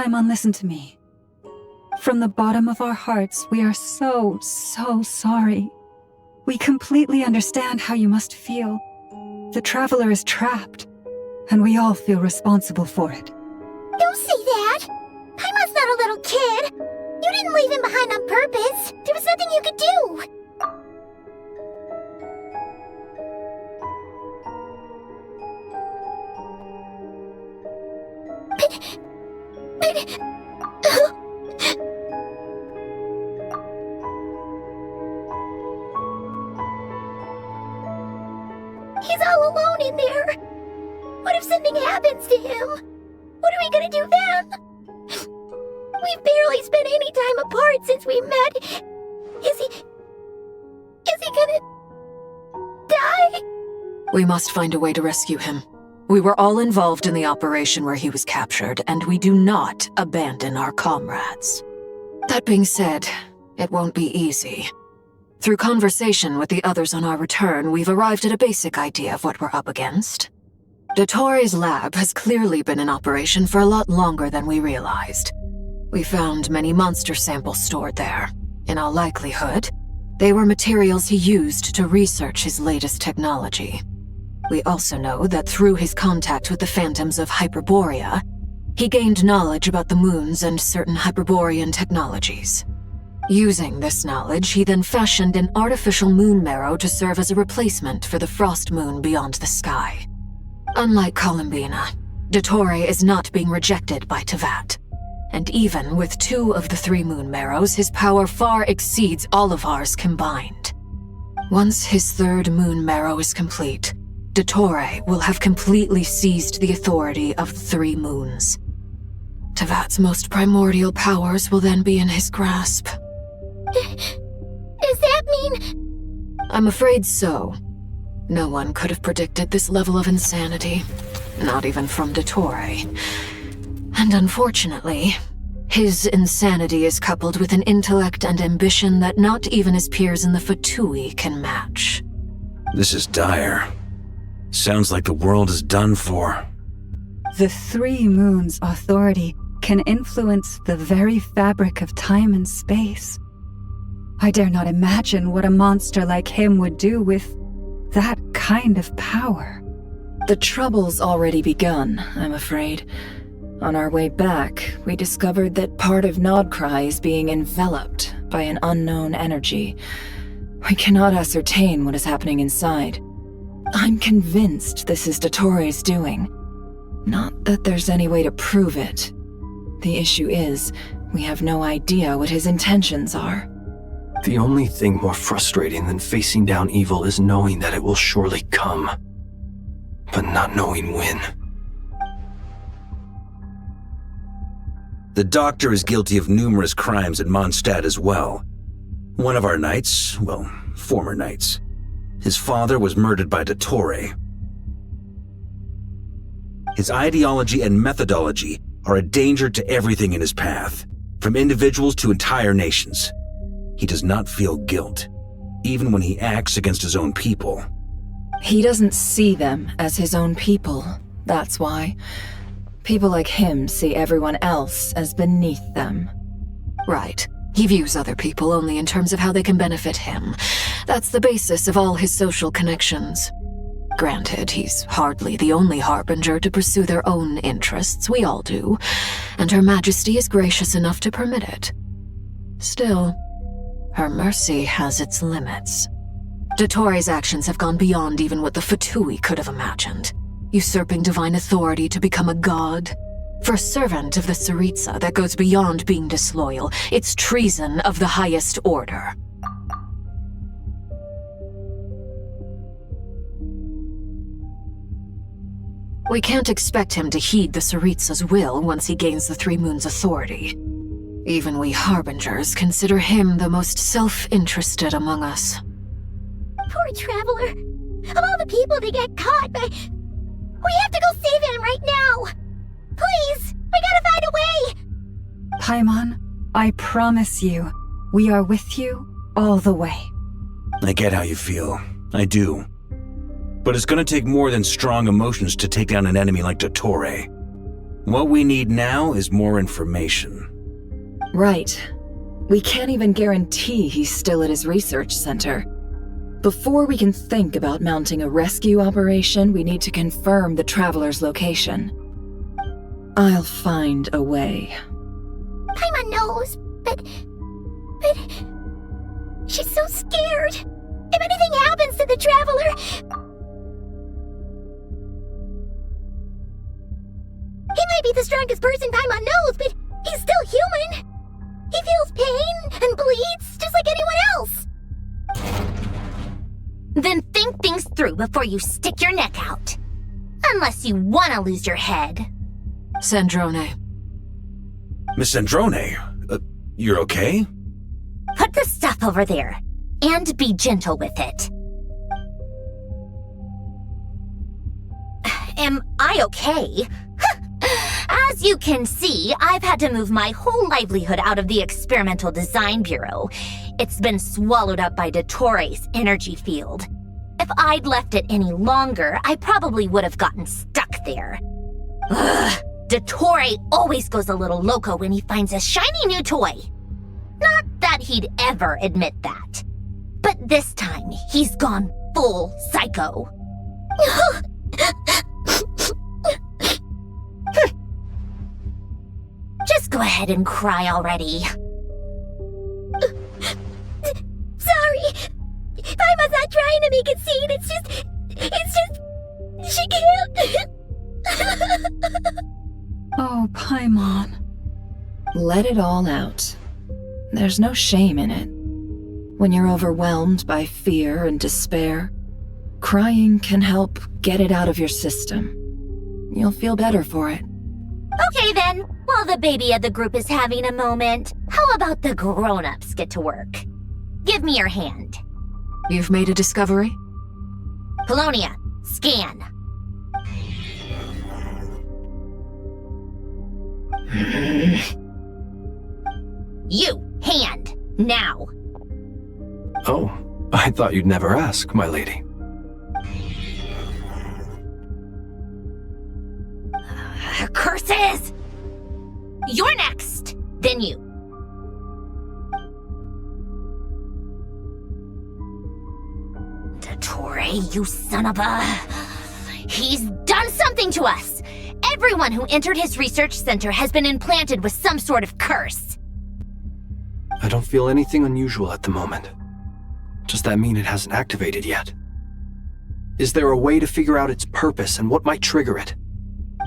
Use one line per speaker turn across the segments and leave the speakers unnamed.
Paimon, listen to me. From the bottom of our hearts, we are so sorry. We completely understand how you must feel. The Traveler is trapped, and we all feel responsible for it.
Don't say that! Paimon's not a little kid! You didn't leave him behind on purpose! There was nothing you could do! He's all alone in there! What if something happens to him? What are we gonna do then? We've barely spent any time apart since we met. Is he gonna die?
We must find a way to rescue him. We were all involved in the operation where he was captured, and we do not abandon our comrades. That being said, it won't be easy. Through conversation with the others on our return, we've arrived at a basic idea of what we're up against. Dottore's lab has clearly been in operation for a lot longer than we realized. We found many monster samples stored there. In all likelihood, they were materials he used to research his latest technology. We also know that through his contact with the phantoms of Hyperborea, he gained knowledge about the moons and certain Hyperborean technologies. Using this knowledge, he then fashioned an artificial moon marrow to serve as a replacement for the frost moon beyond the sky. Unlike Columbina, Dottore is not being rejected by Teyvat. And even with 2 of the 3 moon marrows, his power far exceeds all of ours combined. Once his 3rd moon marrow is complete, Dottore will have completely seized the authority of 3 moons. Teyvat's most primordial powers will then be in his grasp.
Does that mean...
I'm afraid so. No one could have predicted this level of insanity. Not even from Dottore. And unfortunately, his insanity is coupled with an intellect and ambition that not even his peers in the Fatui can match.
This is dire. Sounds like the world is done for.
The 3 moons' authority can influence the very fabric of time and space. I dare not imagine what a monster like him would do with that kind of power.
The trouble's already begun, I'm afraid. On our way back, we discovered that part of Cries is being enveloped by an unknown energy. We cannot ascertain what is happening inside. I'm convinced this is Dottore's doing. Not that there's any way to prove it. The issue is, we have no idea what his intentions are.
The only thing more frustrating than facing down evil is knowing that it will surely come, but not knowing when.
The Doctor is guilty of numerous crimes at Mondstadt as well. One of our knights, well, former knights. His father was murdered by Dottore. His ideology and methodology are a danger to everything in his path, from individuals to entire nations. He does not feel guilt, even when he acts against his own people.
He doesn't see them as his own people, that's why. People like him see everyone else as beneath them.
Right. He views other people only in terms of how they can benefit him. That's the basis of all his social connections. Granted, he's hardly the only harbinger to pursue their own interests. We all do. And Her Majesty is gracious enough to permit it. Still, her mercy has its limits. Dottore's actions have gone beyond even what the Fatui could have imagined. Usurping divine authority to become a god. For a servant of the Tsaritsa, that goes beyond being disloyal. It's treason of the highest order. We can't expect him to heed the Tsaritsa's will once he gains the 3 moons' authority. Even we Harbingers consider him the most self-interested among us.
Poor Traveler. Of all the people to get caught by... We have to go save him right now! Please! We gotta find a way!
Paimon, I promise you, we are with you all the way.
I get how you feel. I do. But it's gonna take more than strong emotions to take down an enemy like Dottore. What we need now is more information.
Right. We can't even guarantee he's still at his research center. Before we can think about mounting a rescue operation, we need to confirm the Traveler's location. I'll find a way.
Paimon knows, but she's so scared. If anything happens to the Traveler, he might be the strongest person Paimon knows, but he's still human. He feels pain and bleeds just like anyone else. Then think things through before you stick your neck out. Unless you want to lose your head.
Sandrone.
Miss Sandrone, you're okay?
Put the stuff over there, and be gentle with it. Am I okay? As you can see, I've had to move my whole livelihood out of the Experimental Design Bureau. It's been swallowed up by Dottore's energy field. If I'd left it any longer, I probably would have gotten stuck there. Ugh, Dottore always goes a little loco when he finds a shiny new toy. Not that he'd ever admit that. But this time, he's gone full psycho. Just go ahead and cry already. Sorry. Paimon's not trying to make it scene. It's just... She can't.
Oh, Paimon.
Let it all out. There's no shame in it. When you're overwhelmed by fear and despair, crying can help get it out of your system. You'll feel better for it.
Okay then, while the baby of the group is having a moment, how about the grown-ups get to work? Give me your hand.
You've made a discovery?
Polonia, scan. You, hand, now.
Oh, I thought you'd never ask, my lady.
Curses! You're next, then you. Dottore, you son of a... He's done something to us! Everyone who entered his research center has been implanted with some sort of curse.
I don't feel anything unusual at the moment. Does that mean it hasn't activated yet? Is there a way to figure out its purpose and what might trigger it?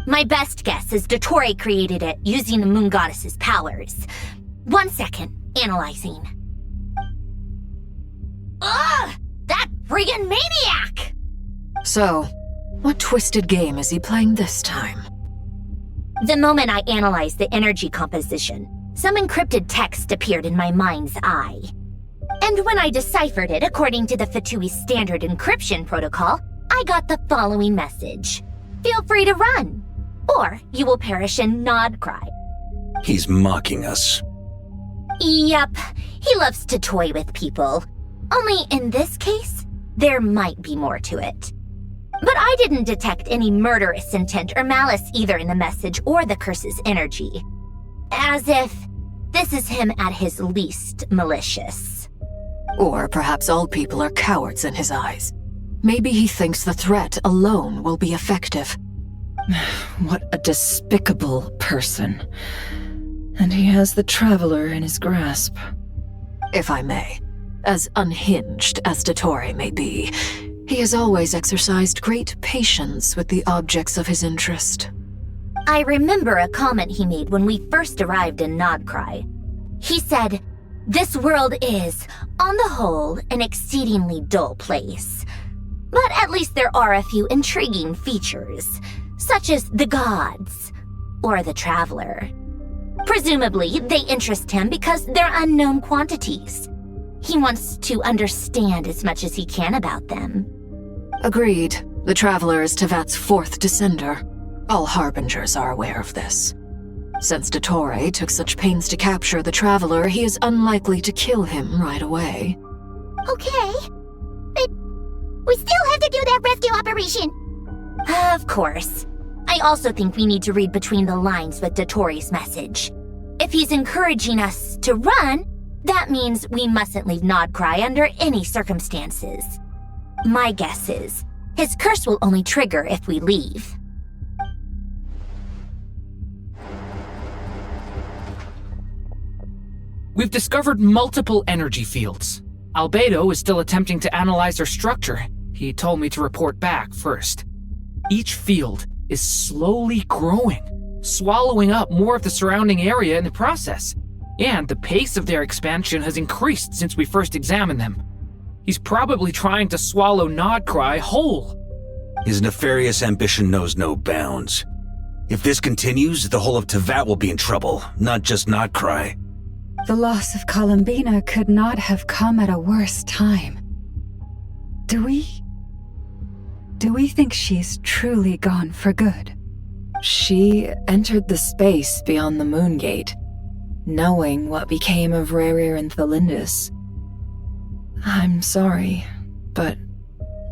My best guess is Dottore created it using the Moon Goddess's powers. 1 second, analyzing. Ugh! That friggin' maniac!
So, what twisted game is he playing this time?
The moment I analyzed the energy composition, some encrypted text appeared in my mind's eye. And when I deciphered it according to the Fatui standard encryption protocol, I got the following message. Feel free to run, or you will perish in Nod Cry.
He's mocking us.
Yep, he loves to toy with people. Only in this case, there might be more to it. But I didn't detect any murderous intent or malice either in the message or the curse's energy. As if this is him at his least malicious.
Or perhaps all people are cowards in his eyes. Maybe he thinks the threat alone will be effective.
What a despicable person. And he has the Traveler in his grasp.
If I may, as unhinged as Dottore may be, he has always exercised great patience with the objects of his interest.
I remember a comment he made when we first arrived in Nod Cry. He said, "This world is, on the whole, an exceedingly dull place. But at least there are a few intriguing features, such as the gods, or the Traveler. Presumably, they interest him because they're unknown quantities. He wants to understand as much as he can about them."
Agreed. The Traveler is Tevat's 4th descender. All Harbingers are aware of this. Since Dottore took such pains to capture the Traveler, he is unlikely to kill him right away.
Okay, but we still have to do that rescue operation. Of course. I I also think we need to read between the lines with Dottore's message. If he's encouraging us to run, that means we mustn't leave Nodcry under any circumstances. My guess is, his curse will only trigger if we leave.
We've discovered multiple energy fields. Albedo is still attempting to analyze their structure. He told me to report back first. Each field is slowly growing, swallowing up more of the surrounding area in the process. And the pace of their expansion has increased since we first examined them. He's probably trying to swallow Nodcry whole.
His nefarious ambition knows no bounds. If this continues, the whole of Tevat will be in trouble, not just Nodcry.
The loss of Columbina could not have come at a worse time. Do we think she's truly gone for good?
She entered the space beyond the Moon Gate, knowing what became of Rerir and Thalindus. I'm sorry, but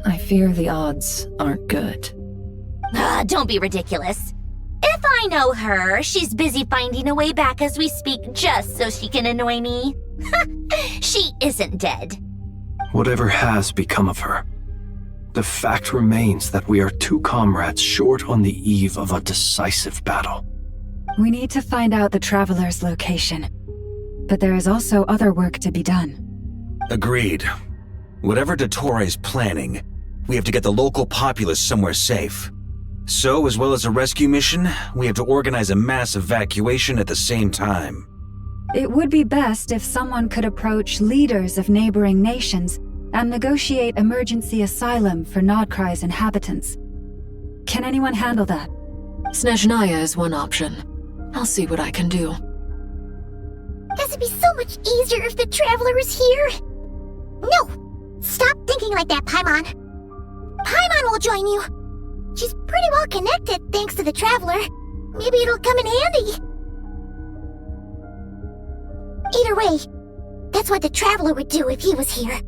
I fear the odds aren't good.
Don't be ridiculous. If I know her, she's busy finding a way back as we speak just so she can annoy me. She isn't dead.
Whatever has become of her, the fact remains that we are two comrades short on the eve of a decisive battle.
We need to find out the Traveler's location, but there is also other work to be done.
Agreed. Whatever Dottore is planning, we have to get the local populace somewhere safe. So, as well as a rescue mission, we have to organize a mass evacuation at the same time.
It would be best if someone could approach leaders of neighboring nations and negotiate emergency asylum for Nodcry's inhabitants. Can anyone handle that?
Snezhnaya is one option. I'll see what I can do.
Guess it'd be so much easier if the Traveler was here. No! Stop thinking like that, Paimon. Paimon will join you. She's pretty well connected thanks to the Traveler. Maybe it'll come in handy. Either way, that's what the Traveler would do if he was here.